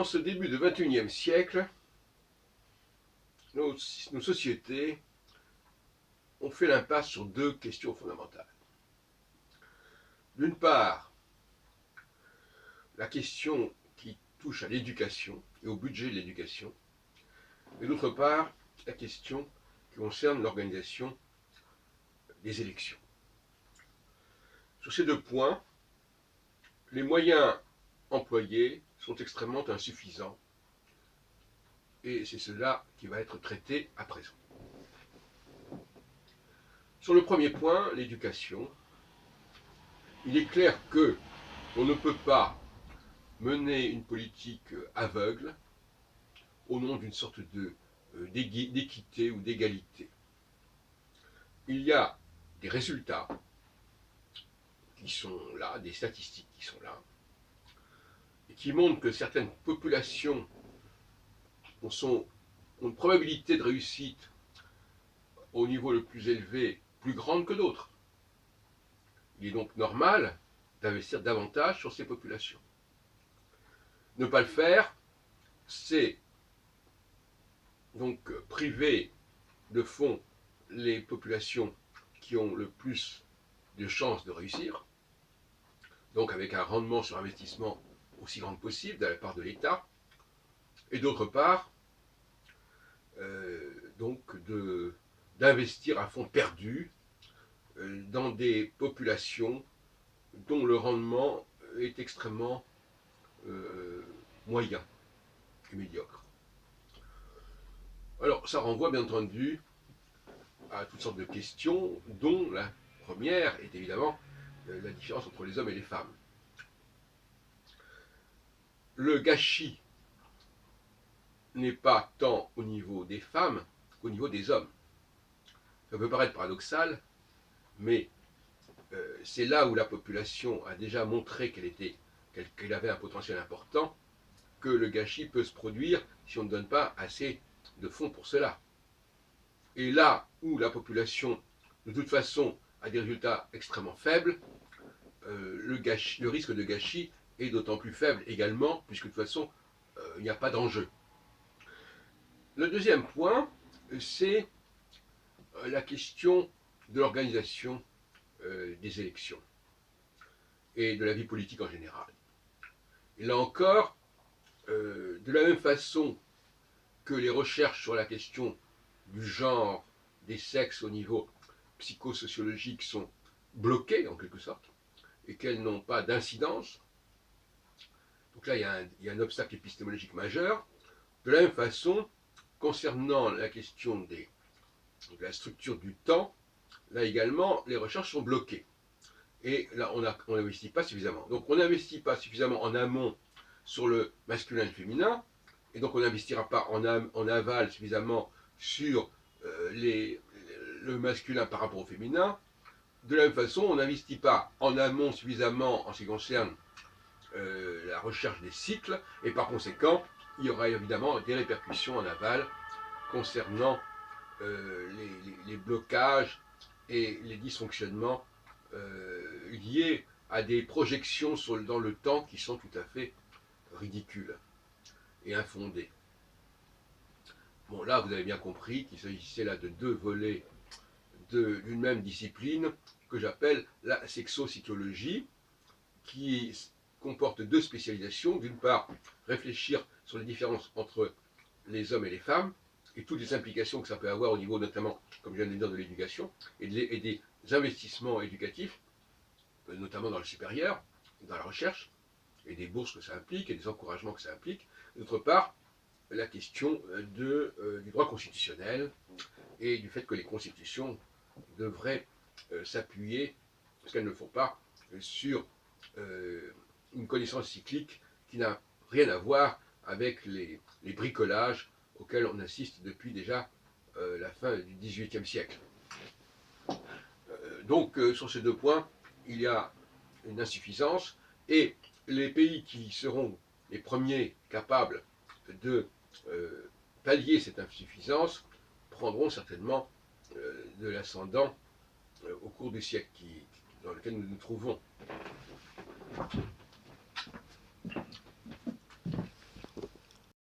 En ce début du XXIe siècle, nos sociétés ont fait l'impasse sur deux questions fondamentales. D'une part, la question qui touche à l'éducation et au budget de l'éducation, et d'autre part, la question qui concerne l'organisation des élections. Sur ces deux points, les moyens employés sont extrêmement insuffisants, et c'est cela qui va être traité à présent. Sur le premier point, l'éducation, il est clair que on ne peut pas mener une politique aveugle au nom d'une sorte d'équité ou d'égalité. Il y a des résultats qui sont là, des statistiques qui sont là, et qui montrent que certaines populations ont une probabilité de réussite au niveau le plus élevé plus grande que d'autres. Il est donc normal d'investir davantage sur ces populations. Ne pas le faire, c'est donc priver de fonds les populations qui ont le plus de chances de réussir, donc avec un rendement sur investissement aussi grand que possible de la part de l'État, et d'autre part, donc d'investir à fonds perdu dans des populations dont le rendement est extrêmement moyen et médiocre. Alors, ça renvoie bien entendu à toutes sortes de questions, dont la première est évidemment la différence entre les hommes et les femmes. Le gâchis n'est pas tant au niveau des femmes qu'au niveau des hommes. Ça peut paraître paradoxal, mais c'est là où la population a déjà montré qu'elle avait un potentiel important, que le gâchis peut se produire si on ne donne pas assez de fonds pour cela. Et là où la population, de toute façon, a des résultats extrêmement faibles, le risque de gâchis est d'autant plus faible également, puisque de toute façon, il n'y a pas d'enjeu. Le deuxième point, c'est la question de l'organisation des élections et de la vie politique en général. Et là encore, de la même façon que les recherches sur la question du genre, des sexes au niveau psychosociologique sont bloquées en quelque sorte, et qu'elles n'ont pas d'incidence, donc là il y a un obstacle épistémologique majeur. De la même façon, concernant la question de la structure du temps, là également les recherches sont bloquées. Et là on n'investit pas suffisamment. Donc on n'investit pas suffisamment en amont sur le masculin et le féminin, et donc on n'investira pas en aval suffisamment sur le masculin par rapport au féminin. De la même façon, on n'investit pas en amont suffisamment en ce qui concerne la recherche des cycles, et par conséquent, il y aura évidemment des répercussions en aval concernant les blocages et les dysfonctionnements liés à des projections dans le temps qui sont tout à fait ridicules et infondées. Bon, là, vous avez bien compris qu'il s'agissait là de deux volets d'une même discipline que j'appelle la sexopsychologie, qui comporte deux spécialisations. D'une part, réfléchir sur les différences entre les hommes et les femmes, et toutes les implications que ça peut avoir au niveau notamment, comme je viens de le dire, de l'éducation, et des investissements éducatifs, notamment dans le supérieur, dans la recherche, et des bourses que ça implique, et des encouragements que ça implique. D'autre part, la question du droit constitutionnel, et du fait que les constitutions devraient s'appuyer, parce qu'elles ne le font pas, sur une connaissance cyclique qui n'a rien à voir avec les bricolages auxquels on assiste depuis déjà la fin du XVIIIe siècle. Donc sur ces deux points, il y a une insuffisance, et les pays qui seront les premiers capables de pallier cette insuffisance prendront certainement de l'ascendant au cours du siècle dans lequel nous nous trouvons.